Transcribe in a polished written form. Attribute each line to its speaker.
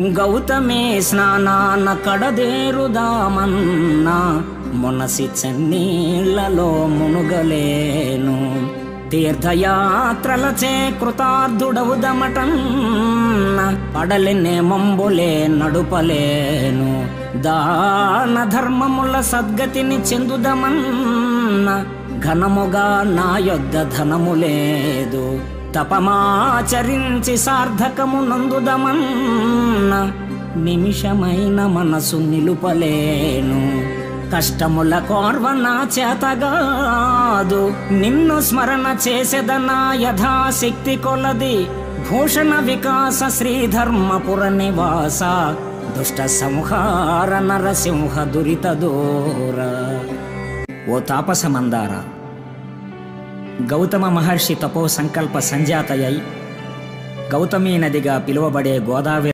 Speaker 1: గౌతమే స్నానాన కడదేరుదామన్నా మొనసి చెన్నీళ్లలో మునుగలేను. తీర్థయాత్రలచే కృతార్థుడవుదమటన్న పడలినే మంబులే నడుపలేను. దాన ధర్మముల సద్గతిని చెందుదమన్న ఘనముగా నా యొద్ద ధనము లేదు. తపమాచరించి సార్థకము నందుదమన్న నిమిషమైన మనసు నిలుపలేను. కష్టముల కోర్వ నా చేతగాదు, నిన్ను స్మరణ చేసేదనా యథాశక్తి కొలది. భూషణ వికాస శ్రీధర్మపుర నివాస దుష్ట సంహార నరసింహ దురిత దూర. ఓ తాపస మందార, గౌతమ మహర్షి తపో సంకల్ప సంజాతయై గౌతమీ నదిగా పిలువబడే గోదావరి